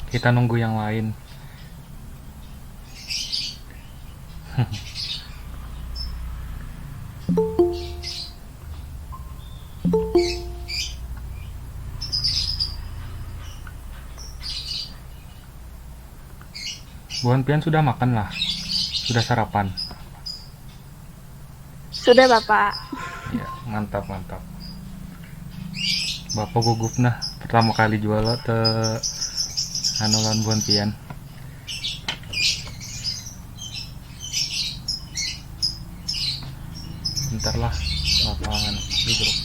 Kita nunggu yang lain. Bu Pian sudah makan lah. Sudah sarapan. Sudah, Bapak. Ya, mantap mantap. Bapak gugup nah pertama kali jual te anulan Bu Pian. Bentar lah, lapangan di grup.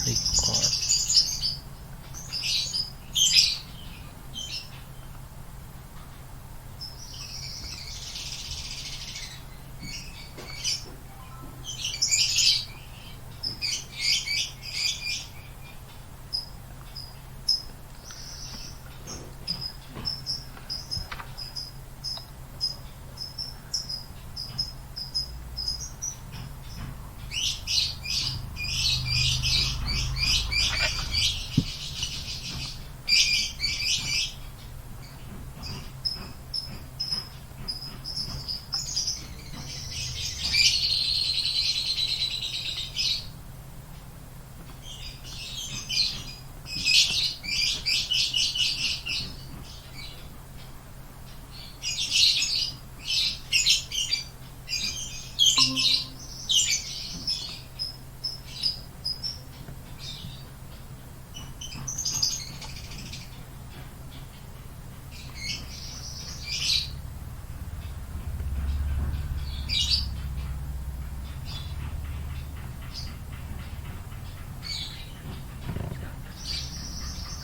Record.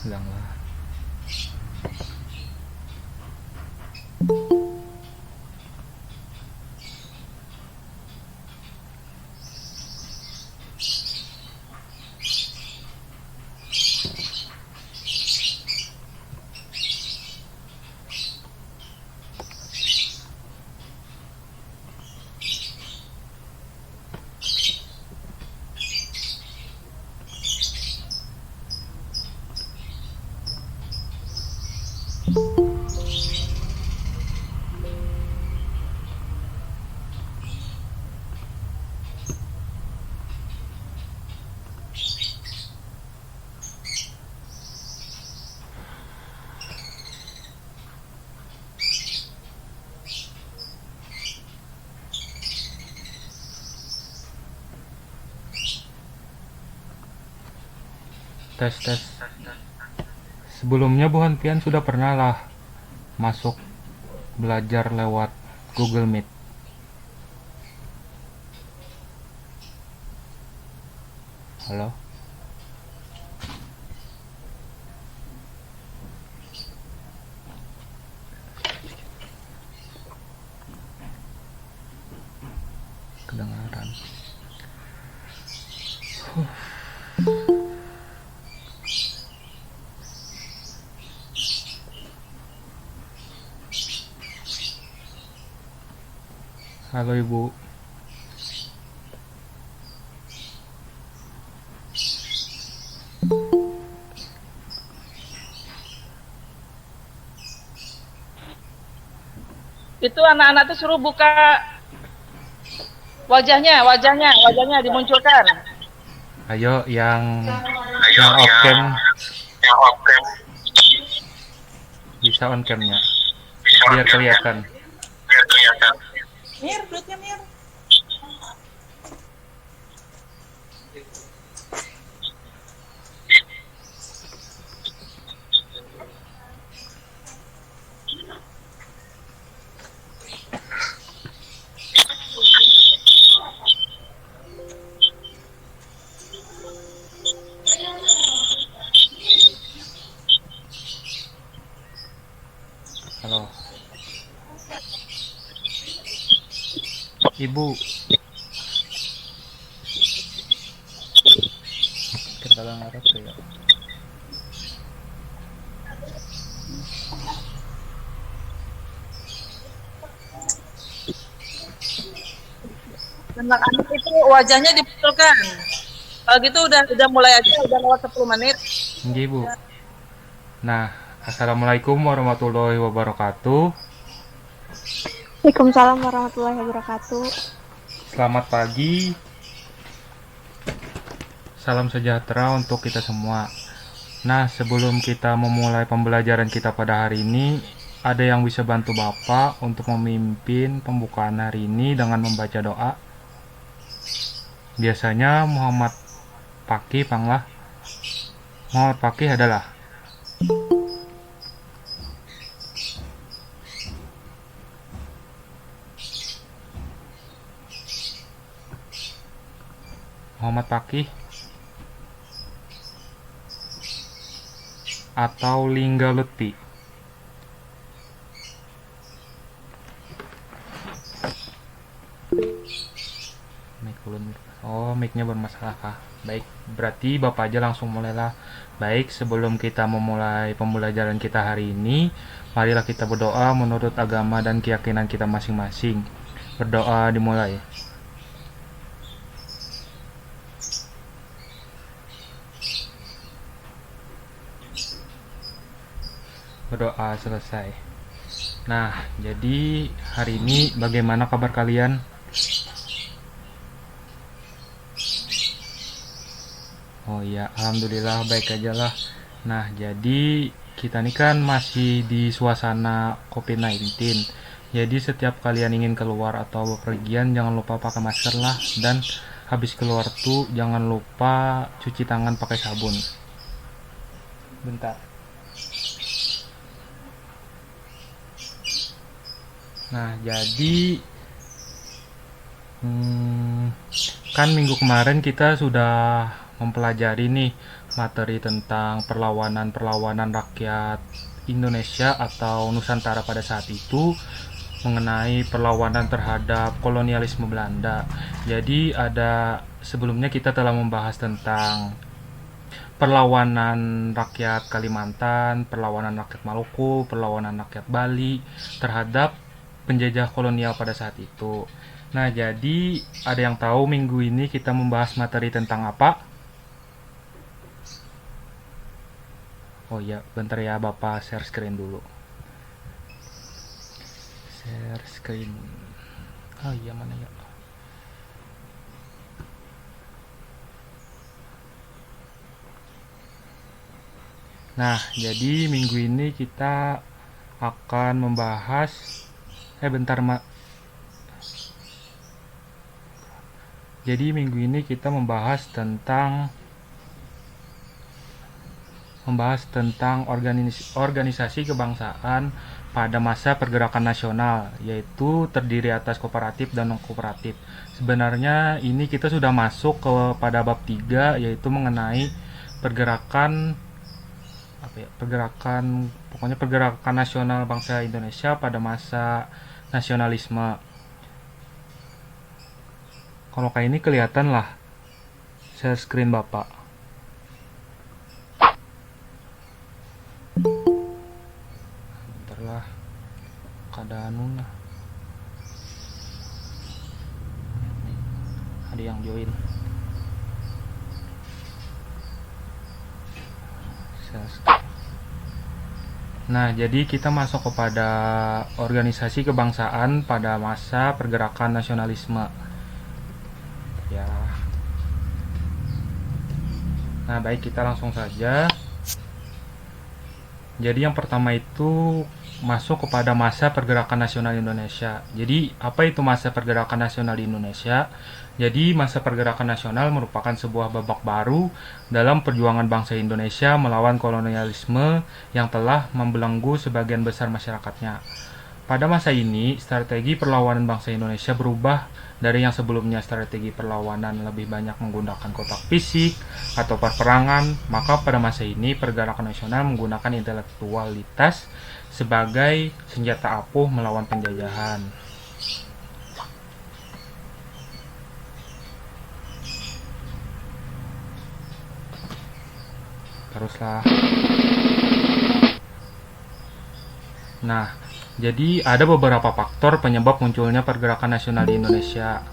Hilang lah. Tes tes. Sebelumnya Bu Pian sudah pernah lah masuk belajar lewat Google Meet. Halo. Kedengaran. Halo Ibu. Itu anak-anak tuh suruh buka wajahnya dimunculkan. Ayo yang off cam bisa on camnya biar kelihatan. Mir, duitnya Mir. Halo. Ibu. Kita kagak ngarep ya. Anak-anak itu wajahnya dimunculkan. Kalau gitu udah mulai aja, udah lewat 10 menit. Nggih, Bu. Nah, Assalamualaikum warahmatullahi wabarakatuh. Waalaikumsalam warahmatullahi wabarakatuh. Selamat pagi. Salam sejahtera untuk kita semua. Nah, sebelum kita memulai pembelajaran kita pada hari ini, ada yang bisa bantu Bapak untuk memimpin pembukaan hari ini dengan membaca doa? Biasanya Muhammad Fakih Panglah. Muhammad Fakih adalah Muhammad Fakih atau Lingga Lutfi. Oh, mic-nya bermasalah kah? Baik, berarti Bapak aja langsung mulailah. Baik, sebelum kita memulai pembelajaran kita hari ini, marilah kita berdoa menurut agama dan keyakinan kita masing-masing. Berdoa dimulai. Berdoa selesai. Nah, jadi hari ini bagaimana kabar kalian? Oh iya, alhamdulillah baik aja lah. Nah, jadi kita ini kan masih di suasana COVID-19. Jadi setiap kalian ingin keluar atau bepergian jangan lupa pakai masker lah, dan habis keluar tuh jangan lupa cuci tangan pakai sabun. Bentar. Nah, jadi kan minggu kemarin kita sudah mempelajari nih materi tentang perlawanan rakyat Indonesia atau Nusantara pada saat itu mengenai perlawanan terhadap kolonialisme Belanda. Jadi sebelumnya kita telah membahas tentang perlawanan rakyat Kalimantan, perlawanan rakyat Maluku, perlawanan rakyat Bali terhadap penjajah kolonial pada saat itu. Nah, jadi ada yang tahu minggu ini kita membahas materi tentang apa? Oh iya, bentar ya Bapak share screen dulu. Share screen. Oh iya, mana ya? Nah, jadi minggu ini kita akan membahas Jadi minggu ini kita membahas tentang organisasi kebangsaan pada masa pergerakan nasional, yaitu terdiri atas kooperatif dan non-kooperatif. Sebenarnya ini kita sudah masuk pada bab 3, yaitu mengenai pergerakan nasional bangsa Indonesia pada masa nasionalisme. Kalau kayak ini kelihatan lah share screen Bapak. Bentar lah, keadaan lah. Ada yang join. Share screen. Nah, jadi kita masuk kepada organisasi kebangsaan pada masa pergerakan nasionalisme. Ya. Nah, baik, kita langsung saja. Jadi yang pertama itu masuk kepada masa pergerakan nasional Indonesia. Jadi apa itu masa pergerakan nasional di Indonesia? Jadi masa pergerakan nasional merupakan sebuah babak baru dalam perjuangan bangsa Indonesia melawan kolonialisme yang telah membelenggu sebagian besar masyarakatnya. Pada masa ini, strategi perlawanan bangsa Indonesia berubah dari yang sebelumnya strategi perlawanan lebih banyak menggunakan kotak fisik atau perperangan, maka pada masa ini pergerakan nasional menggunakan intelektualitas sebagai senjata ampuh melawan penjajahan. Teruslah. Nah, jadi ada beberapa faktor penyebab munculnya pergerakan nasional di Indonesia.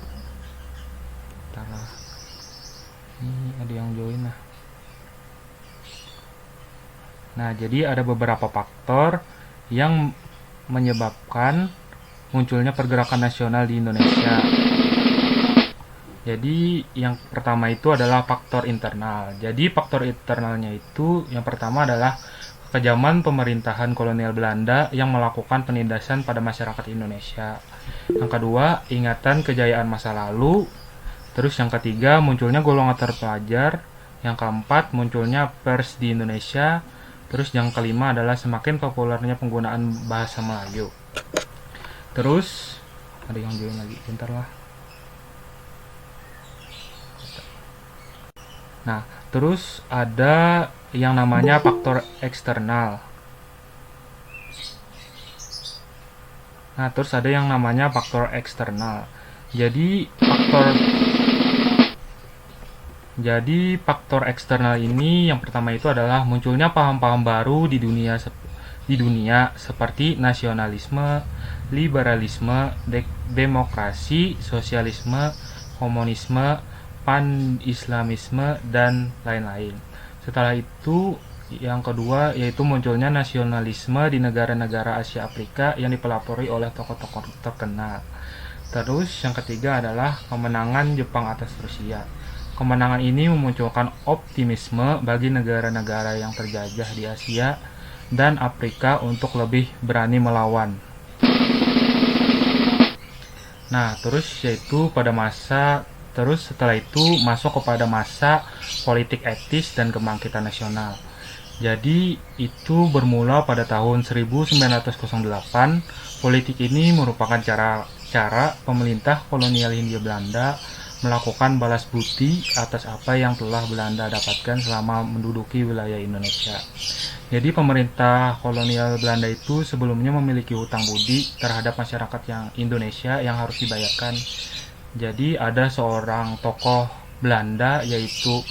Bentar lah. Ini ada yang join lah. Nah, jadi ada beberapa faktor yang menyebabkan munculnya pergerakan nasional di Indonesia. Jadi yang pertama itu adalah faktor internal. Jadi faktor internalnya itu yang pertama adalah kekejaman pemerintahan kolonial Belanda yang melakukan penindasan pada masyarakat Indonesia. Yang kedua, ingatan kejayaan masa lalu. Terus yang ketiga, munculnya golongan terpelajar. Yang keempat, munculnya pers di Indonesia. Terus yang kelima adalah semakin populernya penggunaan bahasa Melayu. Terus ada yang join lagi, bentar lah. Nah, terus ada yang namanya faktor eksternal. Nah, terus ada yang namanya faktor eksternal. Jadi faktor eksternal ini yang pertama itu adalah munculnya paham-paham baru di dunia seperti nasionalisme, liberalisme, demokrasi, sosialisme, komunisme, pan-islamisme, dan lain-lain. Setelah itu yang kedua yaitu munculnya nasionalisme di negara-negara Asia Afrika yang dipelopori oleh tokoh-tokoh terkenal. Terus yang ketiga adalah kemenangan Jepang atas Rusia. Kemenangan ini memunculkan optimisme bagi negara-negara yang terjajah di Asia dan Afrika untuk lebih berani melawan. Nah, terus setelah itu masuk kepada masa politik etis dan kebangkitan nasional. Jadi itu bermula pada tahun 1908. Politik ini merupakan cara pemerintah kolonial Hindia Belanda melakukan balas budi atas apa yang telah Belanda dapatkan selama menduduki wilayah Indonesia. Jadi pemerintah kolonial Belanda itu sebelumnya memiliki hutang budi terhadap masyarakat yang Indonesia yang harus dibayarkan. Jadi ada seorang tokoh Belanda yaitu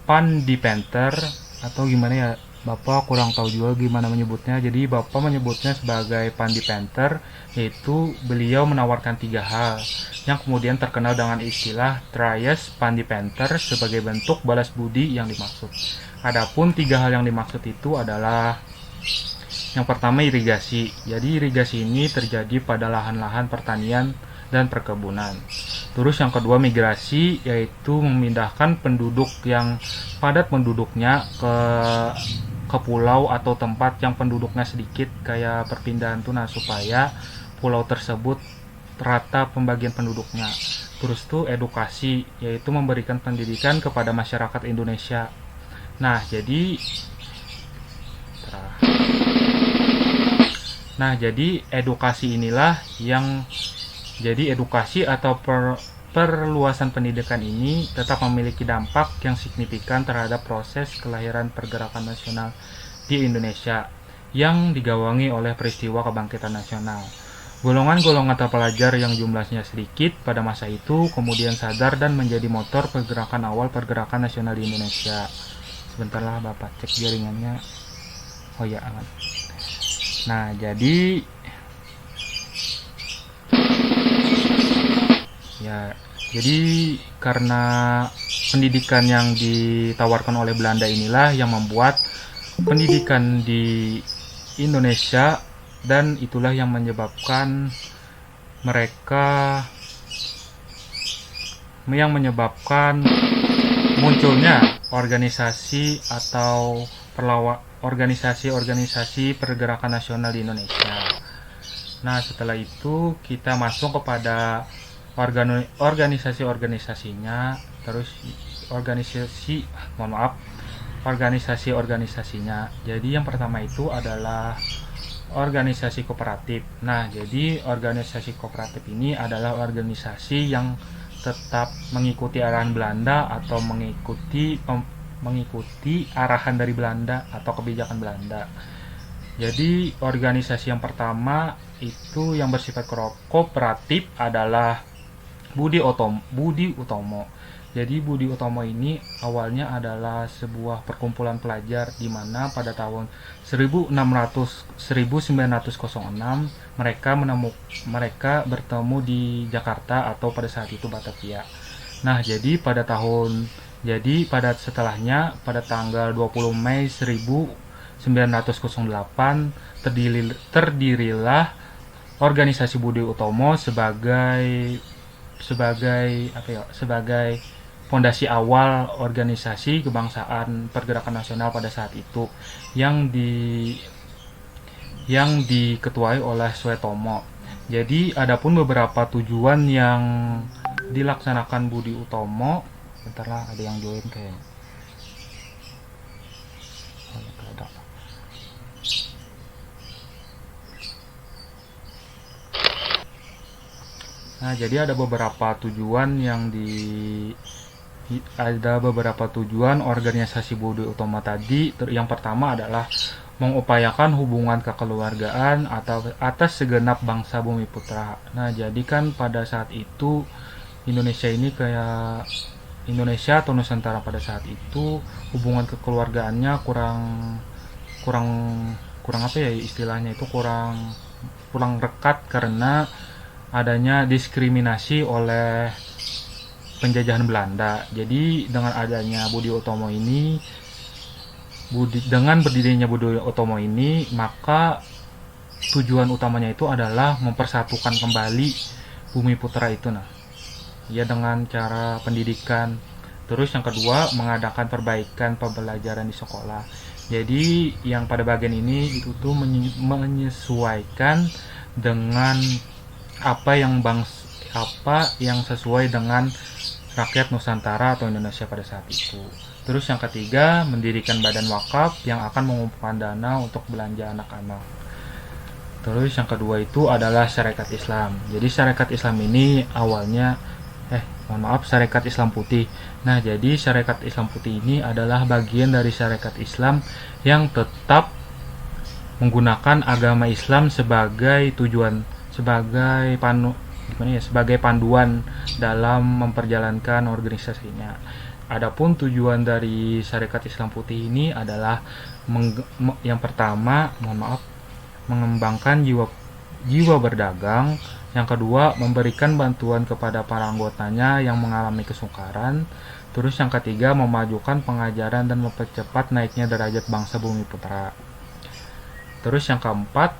Van Deventer atau gimana ya, Bapak kurang tahu juga gimana menyebutnya. Jadi Bapak menyebutnya sebagai Van Deventer, yaitu beliau menawarkan 3 hal yang kemudian terkenal dengan istilah Trias Van Deventer sebagai bentuk balas budi yang dimaksud. Adapun 3 hal yang dimaksud itu adalah yang pertama irigasi. Jadi irigasi ini terjadi pada lahan-lahan pertanian dan perkebunan. Terus yang kedua migrasi, yaitu memindahkan penduduk yang padat penduduknya ke pulau atau tempat yang penduduknya sedikit, kayak perpindahan tuna supaya pulau tersebut rata pembagian penduduknya. Terus tuh edukasi, yaitu memberikan pendidikan kepada masyarakat Indonesia. Nah, jadi edukasi inilah yang jadi edukasi atau perluasan pendidikan ini tetap memiliki dampak yang signifikan terhadap proses kelahiran pergerakan nasional di Indonesia yang digawangi oleh peristiwa kebangkitan nasional. Golongan-golongan terpelajar yang jumlahnya sedikit pada masa itu kemudian sadar dan menjadi motor pergerakan awal pergerakan nasional di Indonesia. Sebentarlah Bapak cek jaringannya. Oh ya, aman. Nah, jadi karena pendidikan yang ditawarkan oleh Belanda inilah yang membuat pendidikan di Indonesia, dan itulah yang menyebabkan munculnya organisasi atau organisasi pergerakan nasional di Indonesia. Nah, setelah itu kita masuk kepada organisasi-organisasinya. Terus organisasi-organisasinya. Jadi yang pertama itu adalah organisasi kooperatif. Nah, jadi organisasi kooperatif ini adalah organisasi yang tetap mengikuti arahan Belanda atau mengikuti arahan dari Belanda atau kebijakan Belanda. Jadi organisasi yang pertama itu yang bersifat kooperatif adalah Budi Utomo. Jadi Budi Utomo ini awalnya adalah sebuah perkumpulan pelajar di mana pada tahun 1906 mereka bertemu di Jakarta atau pada saat itu Batavia. Nah, pada setelahnya pada tanggal 20 Mei 1908 terdirilah organisasi Budi Utomo sebagai fondasi awal organisasi kebangsaan pergerakan nasional pada saat itu yang diketuai oleh Suetomo. Jadi adapun beberapa tujuan yang dilaksanakan Budi Utomo, bentar lah ada yang join kayaknya. Nah, jadi ada beberapa tujuan organisasi Budi Utomo tadi. Yang pertama adalah mengupayakan hubungan kekeluargaan atas segenap bangsa Bumi Putra. Nah, jadi kan pada saat itu Indonesia atau Nusantara pada saat itu hubungan kekeluargaannya kurang apa ya istilahnya itu kurang rekat karena adanya diskriminasi oleh penjajahan Belanda. Jadi dengan berdirinya Budi Utomo ini, maka tujuan utamanya itu adalah mempersatukan kembali Bumi Putra itu dengan cara pendidikan. Terus yang kedua, mengadakan perbaikan pembelajaran di sekolah. Jadi yang pada bagian ini itu tuh menyesuaikan dengan apa yang sesuai dengan rakyat Nusantara atau Indonesia pada saat itu. Terus yang ketiga, mendirikan badan wakaf yang akan mengumpulkan dana untuk belanja anak-anak. Terus yang kedua itu adalah Syarikat Islam. Jadi Syarikat Islam ini awalnya Syarikat Islam Putih. Nah, jadi Syarikat Islam Putih ini adalah bagian dari Syarikat Islam yang tetap menggunakan agama Islam sebagai panduan dalam memperjalankan organisasinya. Adapun tujuan dari Syarikat Islam Putih ini adalah yang pertama, mengembangkan jiwa berdagang. Yang kedua, memberikan bantuan kepada para anggotanya yang mengalami kesukaran. Terus yang ketiga, memajukan pengajaran dan mempercepat naiknya derajat bangsa Bumi Putra. Terus yang keempat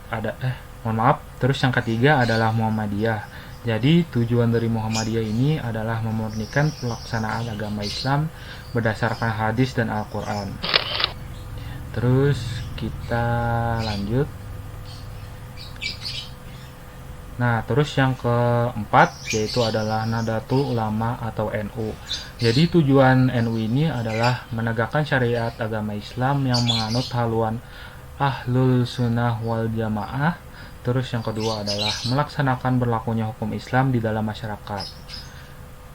terus yang ketiga adalah Muhammadiyah. Jadi tujuan dari Muhammadiyah ini adalah memurnikan pelaksanaan agama Islam berdasarkan hadis dan Al-Quran. Terus kita lanjut. Nah, terus yang keempat yaitu adalah Nahdlatul Ulama atau NU. Jadi tujuan NU ini adalah menegakkan syariat agama Islam yang menganut haluan Ahlul Sunnah wal Jamaah. Terus yang kedua adalah melaksanakan berlakunya hukum Islam di dalam masyarakat.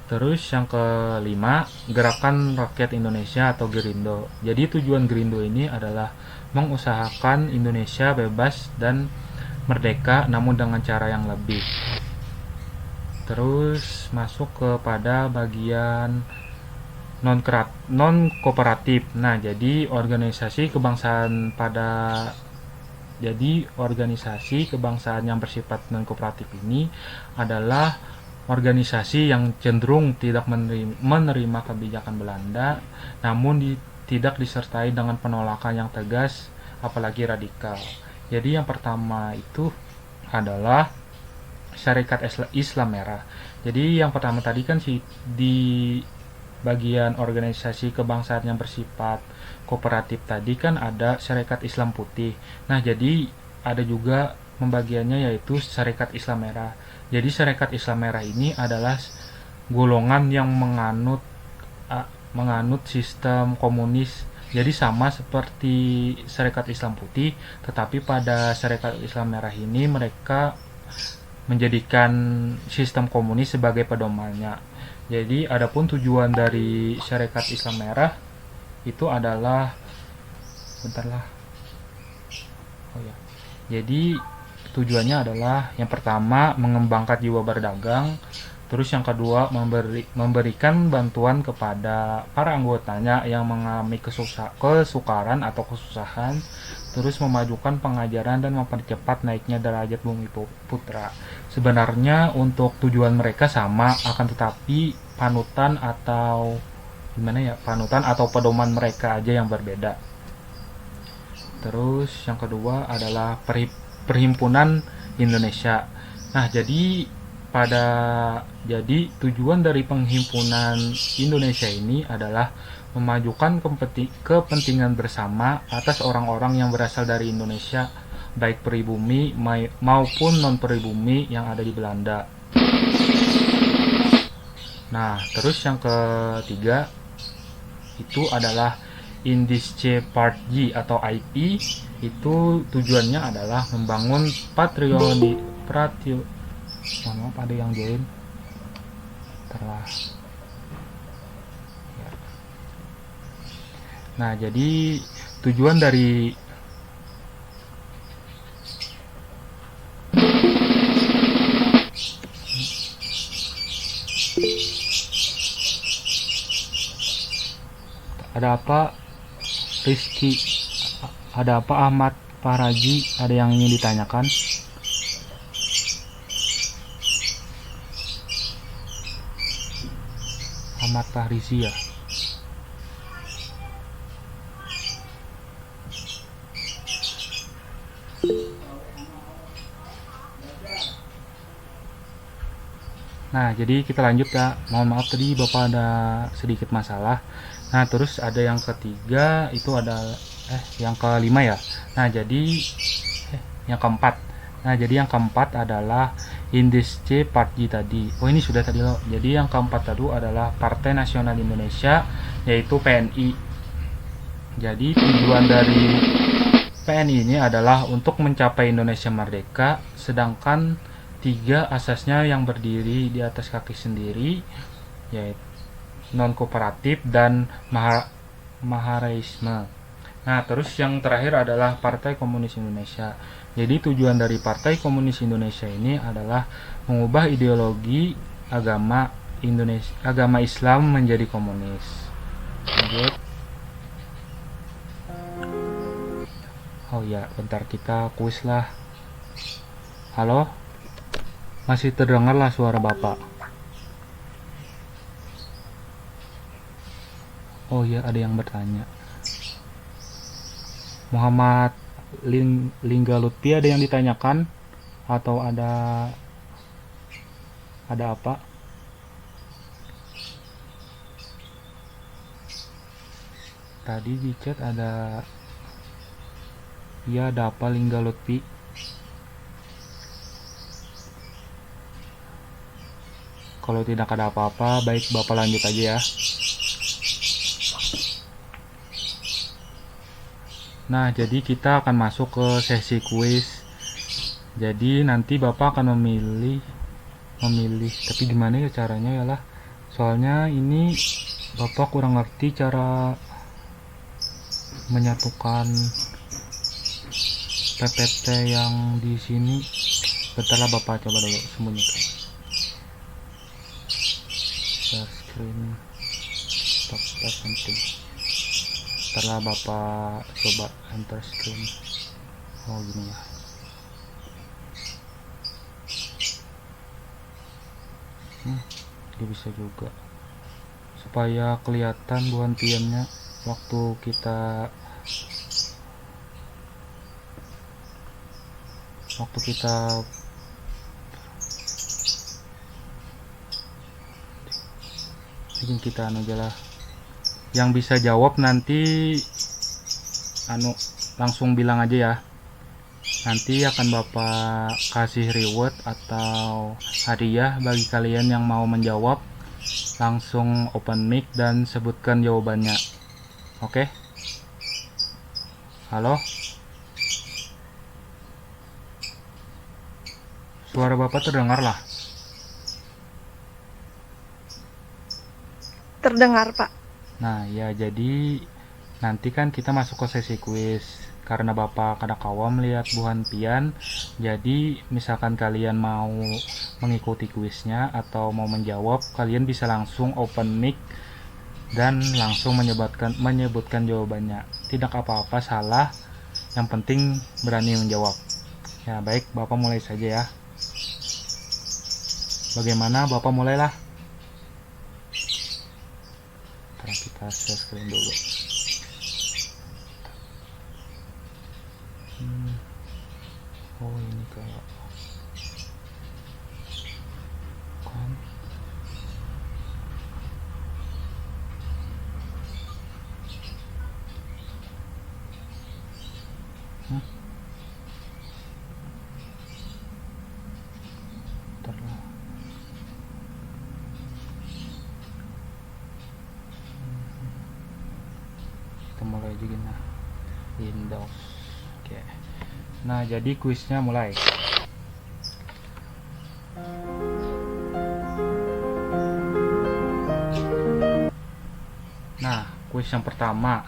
Terus yang kelima, Gerakan Rakyat Indonesia atau Gerindo. Jadi tujuan Gerindo ini adalah mengusahakan Indonesia bebas dan merdeka namun dengan cara yang lebih. Terus masuk kepada bagian non kooperatif. Nah, jadi organisasi kebangsaan yang bersifat non kooperatif ini adalah organisasi yang cenderung tidak menerima kebijakan Belanda, namun tidak disertai dengan penolakan yang tegas apalagi radikal. Jadi yang pertama itu adalah Syarikat Islam Merah. Jadi yang pertama tadi kan di bagian organisasi kebangsaan yang bersifat kooperatif tadi kan ada Syarikat Islam Putih. Nah, jadi ada juga pembagiannya yaitu Syarikat Islam Merah. Jadi Syarikat Islam Merah ini adalah golongan yang menganut sistem komunis. Jadi sama seperti Syarikat Islam Putih, tetapi pada Syarikat Islam Merah ini mereka menjadikan sistem komunis sebagai pedomannya. Jadi adapun tujuan dari Syarikat Islam Merah itu adalah Jadi tujuannya adalah yang pertama mengembangkan jiwa berdagang, Terus yang kedua, memberikan bantuan kepada para anggotanya yang mengalami kesukaran atau kesusahan, terus memajukan pengajaran dan mempercepat naiknya derajat Bumi Putra. Sebenarnya untuk tujuan mereka sama, akan tetapi panutan atau pedoman mereka aja yang berbeda. Terus yang kedua adalah Perhimpunan Indonesia. Nah, jadi tujuan dari Perhimpunan Indonesia ini adalah memajukan kepentingan bersama atas orang-orang yang berasal dari Indonesia, baik pribumi maupun non-pribumi yang ada di Belanda. Nah, terus yang ketiga itu adalah Indische Partij atau IP. Itu tujuannya adalah membangun mohon maaf ada yang join telah ya. Nah, jadi tujuan dari ada apa Rizky, ada apa Ahmad Faraji, ada yang ingin ditanyakan? Ahmad Fahrizi ya. Nah, jadi kita lanjut ya. Mohon maaf tadi Bapak ada sedikit masalah. Nah, terus ada yang ketiga itu ada yang kelima ya. Nah, jadi yang keempat. Nah, jadi yang keempat adalah Indische Partij tadi. Oh, ini sudah tadi loh. Jadi yang keempat tadi adalah Partai Nasional Indonesia, yaitu PNI. Jadi tujuan dari PNI ini adalah untuk mencapai Indonesia merdeka, sedangkan tiga asasnya yang berdiri di atas kaki sendiri, yaitu non-kooperatif dan Mahareisme. Nah, terus yang terakhir adalah Partai Komunis Indonesia. Jadi tujuan dari Partai Komunis Indonesia ini adalah mengubah ideologi agama Islam menjadi komunis. Lanjut. Oh ya, bentar kita kuis lah. Halo? Masih terdengar lah suara Bapak. Oh ya, ada yang bertanya. Muhammad Lingga Lutfi, ada yang ditanyakan atau ada apa? Tadi di chat ada apa Lingga Lutfi? Kalau tidak ada apa-apa, baik Bapak lanjut aja ya. Nah, jadi kita akan masuk ke sesi kuis. Jadi nanti Bapak akan memilih, tapi gimana ya caranya ya lah. Soalnya ini Bapak kurang ngerti cara menyatukan PPT yang di sini. Bentarlah Bapak coba dulu sembunyikan. Share screen, stop presenting. Setelah Bapak coba enter screen. Oh, gini ya. Dia bisa juga supaya kelihatan buantiannya waktu kita bikin kita aja lah. Yang bisa jawab nanti langsung bilang aja ya. Nanti akan Bapak kasih reward atau hadiah bagi kalian yang mau menjawab. Langsung open mic dan sebutkan jawabannya. Oke? Halo? Suara Bapak terdengar lah. Terdengar, Pak. Nah, ya jadi nanti kan kita masuk ke sesi kuis. karena Bapak kadakawa melihat Bu Hanpian, jadi misalkan kalian mau mengikuti kuisnya atau mau menjawab, kalian bisa langsung open mic dan langsung menyebutkan jawabannya. Tidak apa-apa salah, yang penting berani menjawab. Ya baik, Bapak mulai saja ya. Bagaimana, Bapak mulailah. Sekarang kita share screen dulu. Oh ini kayak kan. Bentar lah. Kita mulai juga nah. Windows. Oke. Nah, jadi kuisnya mulai. Nah, kuis yang pertama.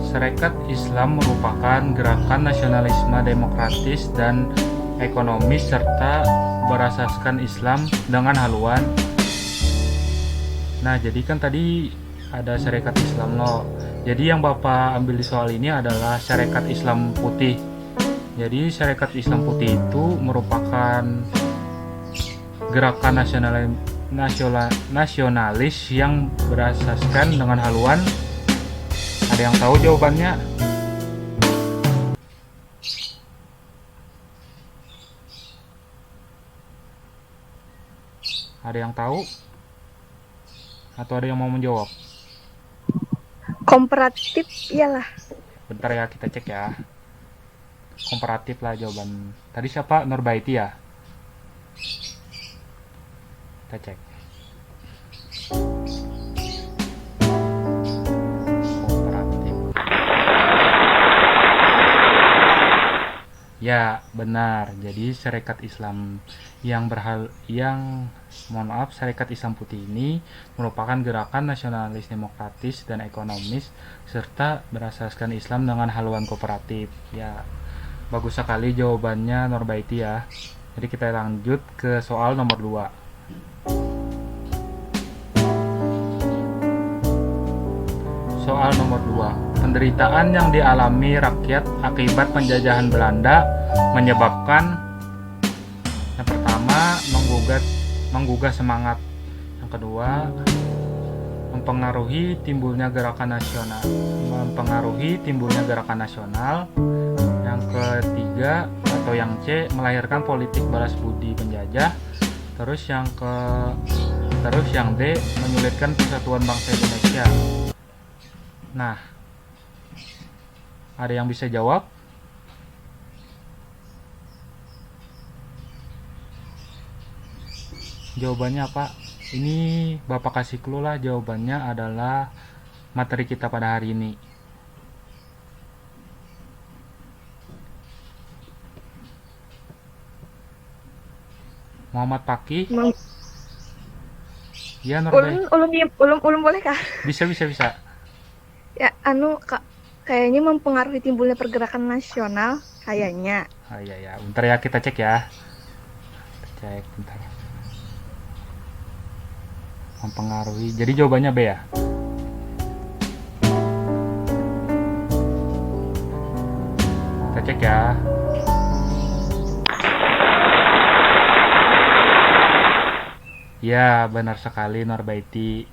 Sarekat Islam merupakan gerakan nasionalisme demokratis dan ekonomis serta berasaskan Islam dengan haluan. Nah, jadi kan tadi ada Sarekat Islam loh. Jadi yang Bapak ambil di soal ini adalah Sarekat Islam Putih. Jadi Sarekat Islam Putih itu merupakan gerakan nasionalis yang berasaskan dengan haluan. Ada yang tahu jawabannya? Ada yang tahu? Atau ada yang mau menjawab? Komparatif iyalah. Bentar ya, kita cek ya. Komparatif lah jawaban. Tadi siapa? Nurbaiti ya? Kita cek. Komparatif. Ya, benar. Jadi Sarekat Islam Sarekat Islam Putih ini merupakan gerakan nasionalis demokratis dan ekonomis serta berasaskan Islam dengan haluan kooperatif. Ya, bagus sekali jawabannya Norbaiti ya. Jadi kita lanjut ke soal nomor 2. Soal nomor 2. Penderitaan yang dialami rakyat akibat penjajahan Belanda menyebabkan yang pertama menggugah semangat, yang kedua mempengaruhi timbulnya gerakan nasional, yang ketiga atau yang C melahirkan politik balas budi penjajah, terus yang D menyulitkan persatuan bangsa Indonesia. Nah, ada yang bisa jawab? Jawabannya apa? Ini Bapak kasih clue lah, jawabannya adalah materi kita pada hari ini. Muhammad Paki. Ya, Ulum boleh kah? Bisa. Ya, kayaknya mempengaruhi timbulnya pergerakan nasional, kayaknya. Oh iya. Bentar ya, kita cek ya. Kita cek bentar. Mempengaruhi. Jadi jawabannya B ya. Kita cek ya. Ya, benar sekali Norbaiti.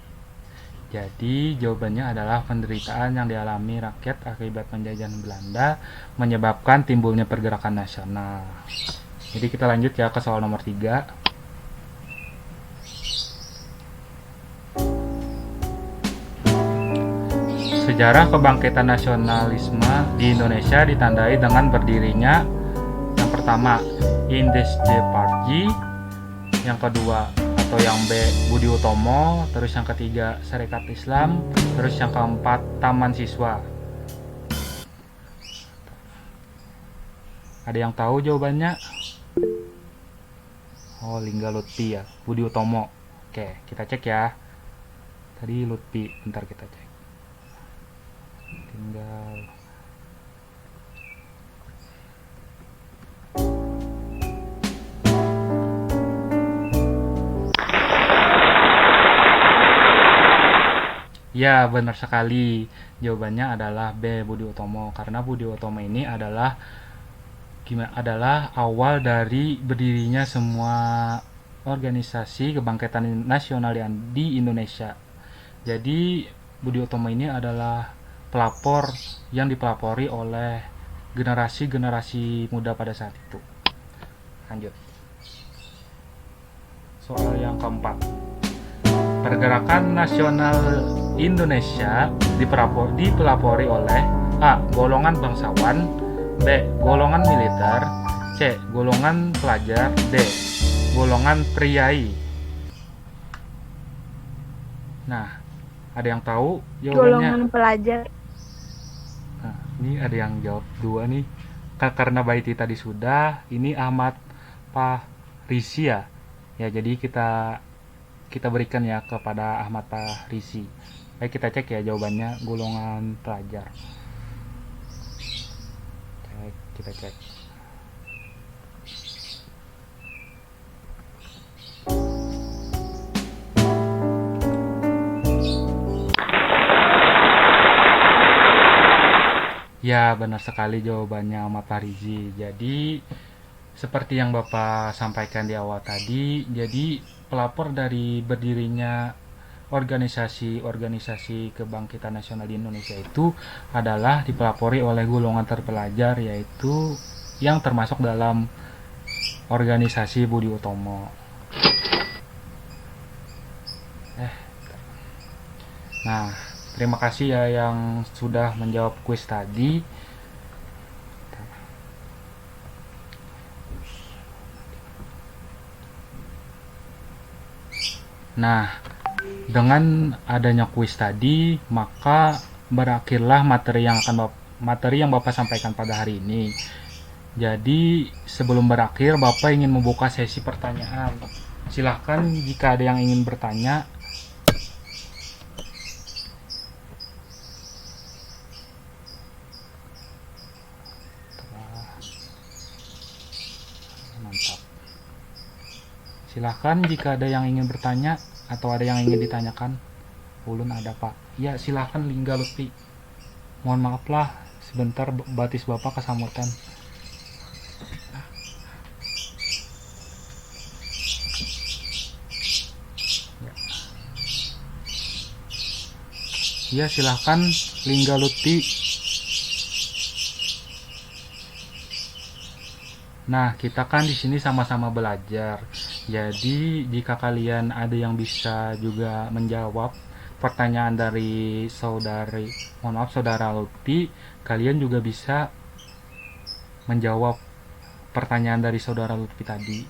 Jadi jawabannya adalah penderitaan yang dialami rakyat akibat penjajahan Belanda menyebabkan timbulnya pergerakan nasional. Jadi kita lanjut ya ke soal nomor 3. Sejarah kebangkitan nasionalisme di Indonesia ditandai dengan berdirinya yang pertama Indesde Party, yang kedua atau yang B Budi Utomo, terus yang ketiga Sarekat Islam, terus yang keempat Taman Siswa. Ada yang tahu jawabannya? Oh, Lingga Lutfi ya, Budi Utomo. Oke, kita cek ya. Tadi Lutfi, bentar kita cek. tinggal. Ya, benar sekali. Jawabannya adalah B, Budi Utomo. Karena Budi Utomo ini adalah awal dari berdirinya semua organisasi kebangkitan nasional yang di Indonesia. Jadi Budi Utomo ini adalah pelapor yang dipelapori oleh generasi-generasi muda pada saat itu. Lanjut. Soal yang keempat. Pergerakan nasional Indonesia dipelapori oleh A. Golongan bangsawan, B. Golongan militer, C. Golongan pelajar, D. Golongan priai. Nah, ada yang tahu jawabannya? Golongan pelajar. Nah, ini ada yang jawab dua nih. Karena Baiti tadi sudah, ini Ahmad Fahrisi ya. Ya, jadi kita berikan ya kepada Ahmad Fahrisi. Baik, kita cek ya jawabannya golongan pelajar. Kita cek. Ya, benar sekali jawabannya Ahmad Fahrisi. Jadi seperti yang Bapak sampaikan di awal tadi, jadi pelapor dari berdirinya organisasi kebangkitan nasional di Indonesia itu adalah dipelapori oleh golongan terpelajar, yaitu yang termasuk dalam organisasi Budi Utomo. Nah, terima kasih ya yang sudah menjawab kuis tadi. Nah, dengan adanya kuis tadi, maka berakhirlah materi yang Bapak sampaikan pada hari ini. Jadi, sebelum berakhir, Bapak ingin membuka sesi pertanyaan. Silahkan jika ada yang ingin bertanya. Mantap. Silahkan jika ada yang ingin bertanya atau ada yang ingin ditanyakan. Ulun ada Pak. Ya, silahkan Lingga Lutfi. Mohon maaf lah, sebentar batis Bapak kesamutan. Ya, silahkan Lingga Lutfi. Nah, kita kan di sini sama-sama belajar. Jadi, jika kalian ada yang bisa juga menjawab pertanyaan dari saudara Lutfi, kalian juga bisa menjawab pertanyaan dari saudara Lutfi tadi.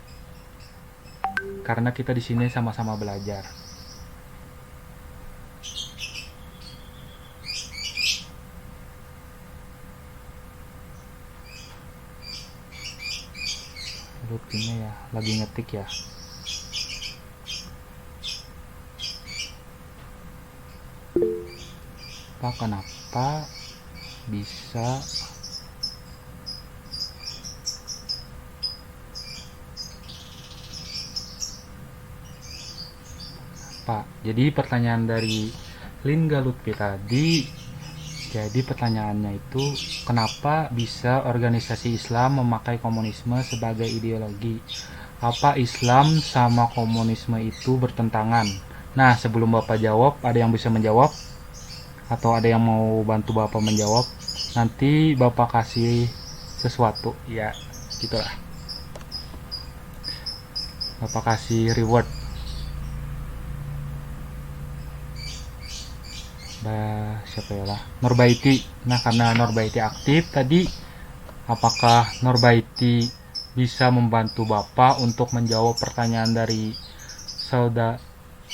Karena kita di sini sama-sama belajar. Lutfinya ya lagi ngetik ya. Pak, kenapa bisa Pak? Jadi pertanyaan dari Lingga Lutfi tadi, jadi pertanyaannya itu kenapa bisa organisasi Islam memakai komunisme sebagai ideologi? Apa Islam sama komunisme itu bertentangan? Nah, sebelum Bapak jawab, ada yang bisa menjawab? Atau ada yang mau bantu Bapak menjawab? Nanti Bapak kasih sesuatu. Ya, gitulah. Bapak kasih reward. Siapa ya lah? Norbaiti. Nah, karena Norbaiti aktif tadi, apakah Norbaiti bisa membantu Bapak untuk menjawab pertanyaan dari saudara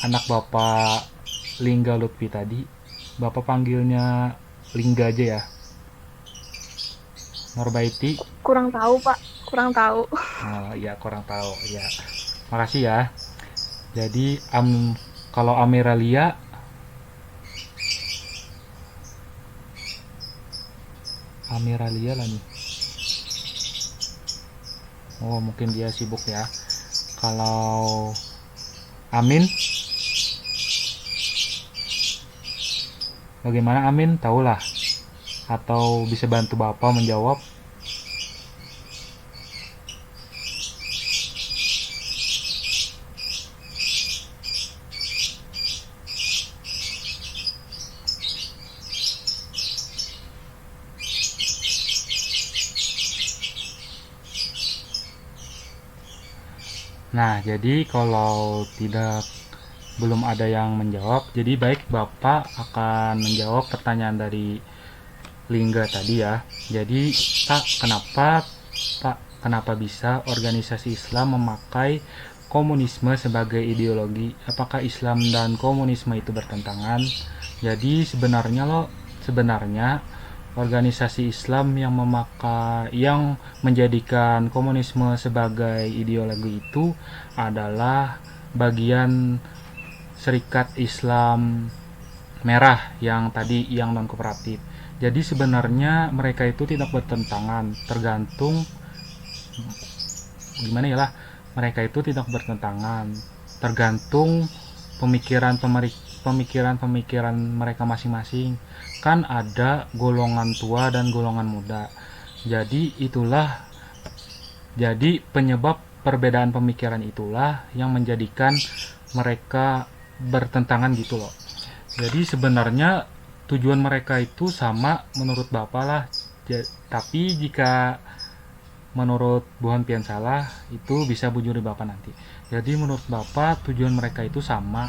anak Bapak Lingga Lutfi tadi? Bapak panggilnya Lingga aja ya. Norbaiti. Kurang tahu, Pak. Kurang tahu. Oh, ya, kurang tahu. Ya. Makasih ya. Jadi kalau Amiralia Amiralia lah nih. Oh, mungkin dia sibuk ya. Kalau Amin, bagaimana Amin? Tahulah. Atau bisa bantu Bapak menjawab? Nah, jadi kalau belum ada yang menjawab, jadi baik Bapak akan menjawab pertanyaan dari Lingga tadi ya. Jadi, kenapa bisa organisasi Islam memakai komunisme sebagai ideologi? Apakah Islam dan komunisme itu bertentangan? Jadi sebenarnya organisasi Islam yang menjadikan komunisme sebagai ideologi itu adalah bagian Serikat Islam Merah yang non kooperatif. Jadi sebenarnya mereka itu tidak bertentangan, mereka itu tidak bertentangan, tergantung pemikiran mereka masing-masing. Kan ada golongan tua dan golongan muda. Jadi penyebab perbedaan pemikiran itulah yang menjadikan mereka bertentangan gitu loh. Jadi sebenarnya tujuan mereka itu sama menurut Bapak lah. Tapi jika menurut Bu Hanpian salah, itu bisa bujuri Bapak nanti. Jadi menurut Bapak tujuan mereka itu sama,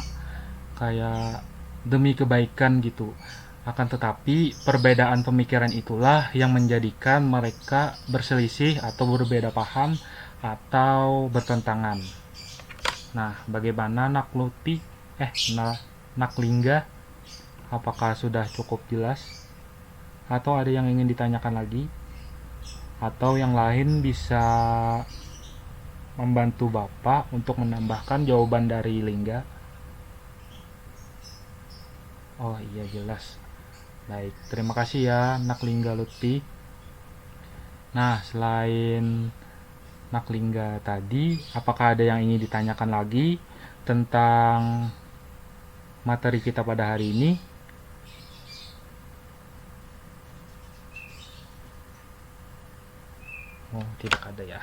kayak demi kebaikan gitu. Akan tetapi perbedaan pemikiran itulah yang menjadikan mereka berselisih atau berbeda paham atau bertentangan. Nah, bagaimana Naklingga? Apakah sudah cukup jelas? Atau ada yang ingin ditanyakan lagi? Atau yang lain bisa membantu Bapak untuk menambahkan jawaban dari Lingga? Oh iya, jelas. Baik, terima kasih ya Naklingga Lutfi. Nah, selain Naklingga tadi, apakah ada yang ingin ditanyakan lagi tentang materi kita pada hari ini? Oh, tidak ada ya.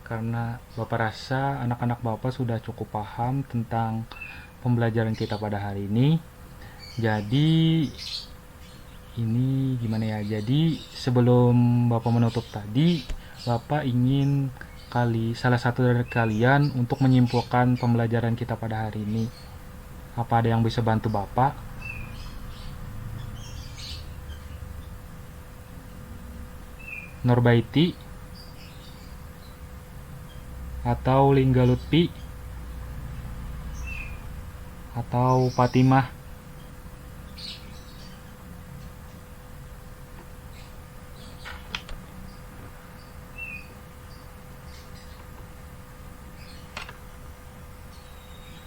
Karena Bapak rasa anak-anak Bapak sudah cukup paham tentang pembelajaran kita pada hari ini. Jadi ini gimana ya? Jadi sebelum Bapak menutup tadi, Bapak ingin salah satu dari kalian untuk menyimpulkan pembelajaran kita pada hari ini. Apa ada yang bisa bantu Bapak? Norbaiti atau Lingga Lutfi atau Fatimah?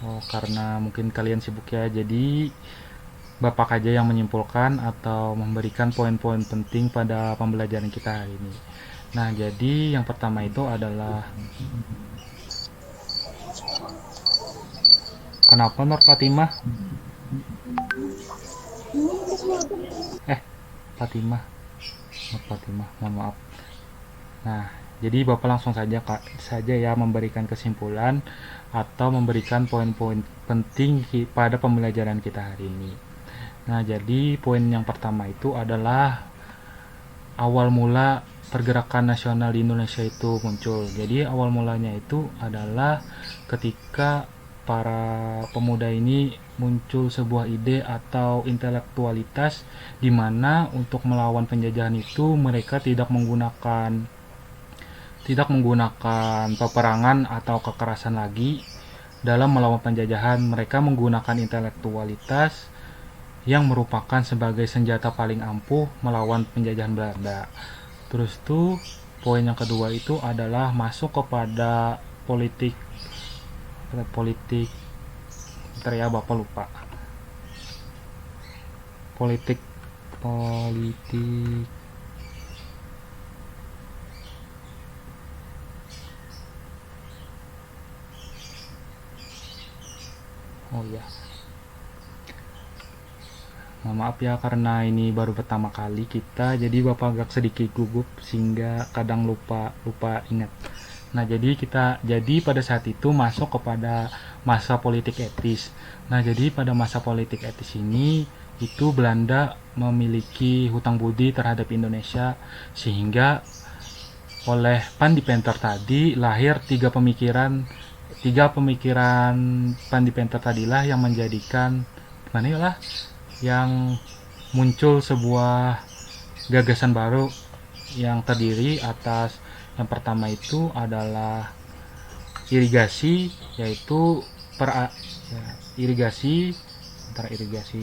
Oh, karena mungkin kalian sibuk ya, jadi Bapak aja yang menyimpulkan atau memberikan poin-poin penting pada pembelajaran kita hari ini. Nah, jadi yang pertama itu adalah kenapa Nur Fatimah? Fatimah. Nur Fatimah, mohon maaf. Nah, jadi Bapak langsung saja ya memberikan kesimpulan atau memberikan poin-poin penting pada pembelajaran kita hari ini. Nah, jadi poin yang pertama itu adalah awal mula pergerakan nasional di Indonesia itu muncul. Jadi awal mulanya itu adalah ketika para pemuda ini muncul sebuah ide atau intelektualitas di mana untuk melawan penjajahan itu mereka tidak menggunakan peperangan atau kekerasan lagi dalam melawan penjajahan. Mereka menggunakan intelektualitas yang merupakan sebagai senjata paling ampuh melawan penjajahan Belanda. Terus tuh poin yang kedua itu adalah masuk kepada politik ya Bapak lupa. Politik Mohon maaf ya karena ini baru pertama kali kita, jadi Bapak agak sedikit gugup sehingga kadang lupa ingat. Nah, jadi pada saat itu masuk kepada masa politik etis. Nah, jadi pada masa politik etis ini itu Belanda memiliki hutang budi terhadap Indonesia, sehingga oleh Pandipenter tadi lahir tiga pemikiran Pandipenter tadilah yang menjadikan yang muncul sebuah gagasan baru yang terdiri atas yang pertama itu adalah irigasi, yaitu irigasi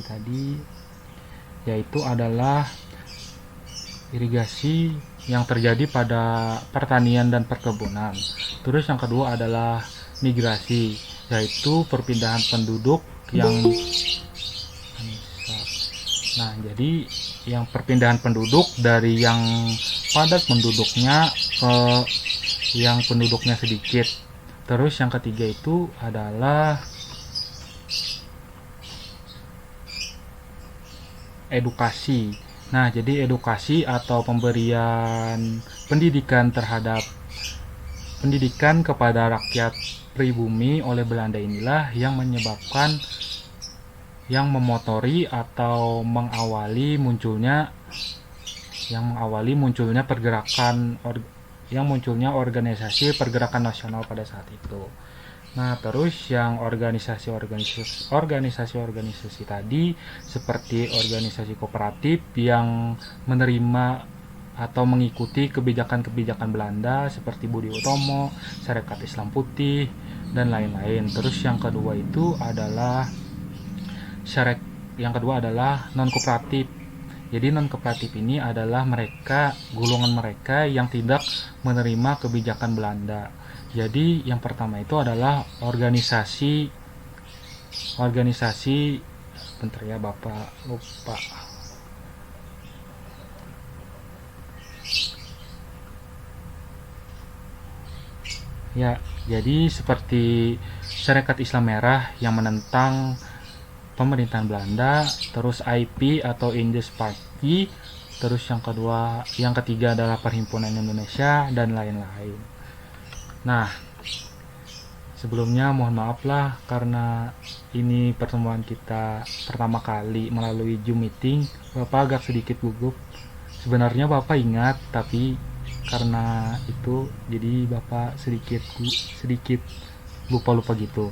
tadi yaitu adalah irigasi yang terjadi pada pertanian dan perkebunan. Terus yang kedua adalah migrasi, yaitu perpindahan penduduk yang Nah, jadi yang perpindahan penduduk dari yang padat penduduknya ke yang penduduknya sedikit. Terus yang ketiga itu adalah edukasi. Nah, jadi edukasi atau pemberian pendidikan kepada rakyat pribumi oleh Belanda inilah yang memotori atau mengawali munculnya organisasi pergerakan nasional pada saat itu. Nah, terus yang organisasi tadi seperti organisasi kooperatif yang menerima atau mengikuti kebijakan-kebijakan Belanda seperti Budi Utomo, Sarekat Islam Putih, dan lain-lain. Terus yang kedua adalah non kooperatif. Jadi non kooperatif ini adalah golongan mereka yang tidak menerima kebijakan Belanda. Jadi yang pertama itu adalah organisasi bentar ya Bapak lupa. Ya, jadi seperti Sarekat Islam Merah yang menentang pemerintahan Belanda, terus IP atau Indies Party, terus yang ketiga adalah Perhimpunan Indonesia, dan lain-lain. Nah, sebelumnya mohon maaf lah karena ini pertemuan kita pertama kali melalui Zoom meeting, Bapak agak sedikit gugup. Sebenarnya Bapak ingat, tapi karena itu jadi Bapak sedikit lupa gitu.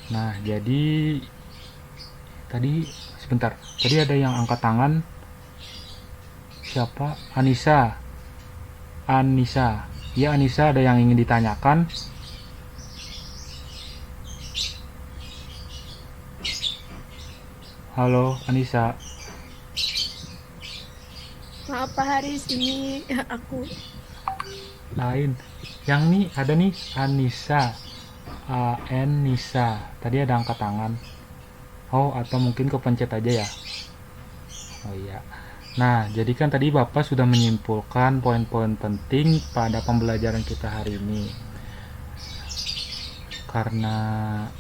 Nah, jadi tadi ada yang angkat tangan. Siapa? Anissa. Ya, Anissa, ada yang ingin ditanyakan? Halo, Anissa. Maaf Pak Haris, ini aku. Lain. Yang nih ada nih Anissa. Nisa. Tadi ada angkat tangan. Oh, atau mungkin kepencet aja ya. Oh iya. Nah, jadi kan tadi Bapak sudah menyimpulkan poin-poin penting pada pembelajaran kita hari ini. Karena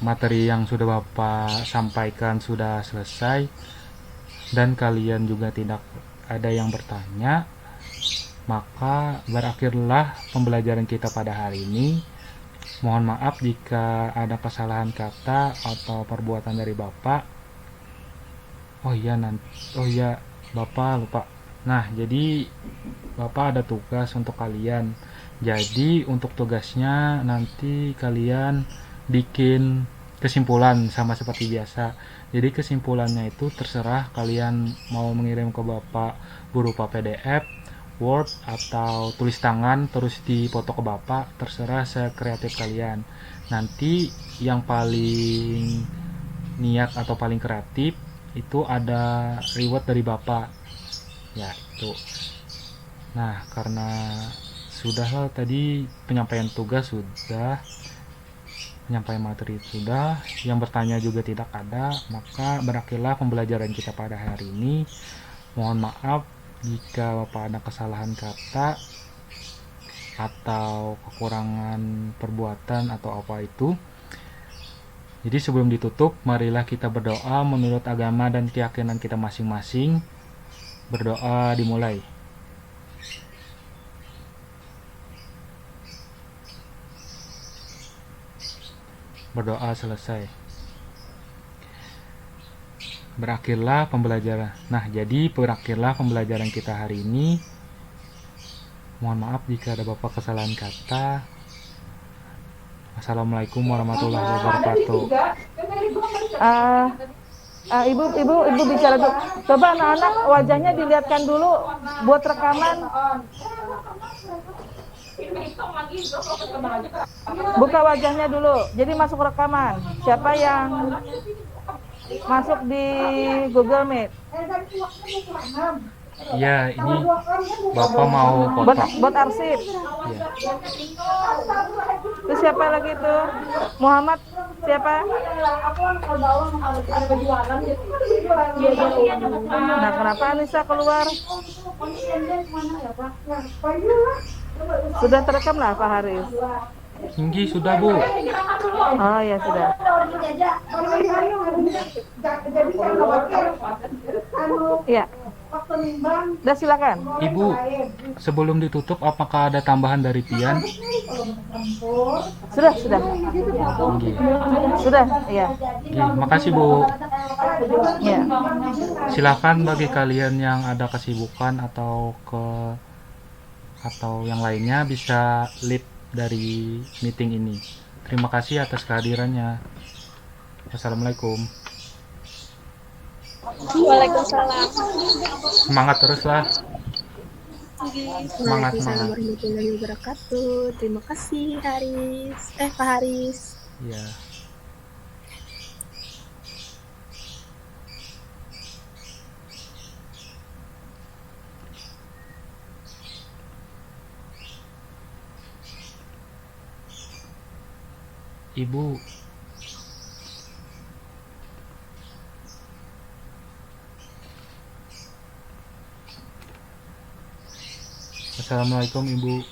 materi yang sudah Bapak sampaikan sudah selesai dan kalian juga tidak ada yang bertanya, maka berakhirlah pembelajaran kita pada hari ini. Mohon maaf jika ada kesalahan kata atau perbuatan dari Bapak. Oh iya, Bapak lupa. Nah, jadi Bapak ada tugas untuk kalian. Jadi untuk tugasnya nanti kalian bikin kesimpulan sama seperti biasa. Jadi kesimpulannya itu terserah kalian mau mengirim ke Bapak berupa PDF, Word, atau tulis tangan terus dipoto ke Bapak, terserah sekreatif kalian. Nanti yang paling niat atau paling kreatif itu ada reward dari Bapak. Ya, itu. Nah, karena sudah tadi penyampaian tugas sudah, penyampaian materi sudah, yang bertanya juga tidak ada, maka berakhirlah pembelajaran kita pada hari ini. Mohon maaf jika Bapak ada kesalahan kata atau kekurangan perbuatan atau apa itu. Jadi sebelum ditutup, marilah kita berdoa menurut agama dan keyakinan kita masing-masing. Berdoa dimulai. Berdoa selesai. Berakhirlah pembelajaran. Nah, jadi berakhirlah pembelajaran kita hari ini. Mohon maaf jika ada beberapa kesalahan kata. Assalamualaikum warahmatullahi wabarakatuh. Ibu bicara dulu. Coba anak-anak wajahnya dilihatkan dulu buat rekaman. Buka wajahnya dulu. Jadi masuk rekaman. Siapa yang masuk di Google Meet? Iya, ini Bapak mau foto. Buat arsip. Iya. Terus siapa lagi tuh? Muhammad siapa? Nah, kenapa Anissa keluar? Sudah terekam lah Pak Haris. Tinggi sudah, Bu. Oh ya sudah. Ya. Udah silakan. Ibu, sebelum ditutup apakah ada tambahan dari Pian? Sudah. Tinggi. Sudah, ya. Makasih, Bu. Ya. Silakan bagi kalian yang ada kesibukan atau yang lainnya bisa leave dari meeting ini. Terima kasih atas kehadirannya. Wassalamualaikum. Waalaikumsalam. Semangat terus lah. Semangat. Waalaikumsalam warahmatullahi wabarakatuh. Terima kasih Pak Haris. Ya. Ibu, Assalamualaikum Ibu.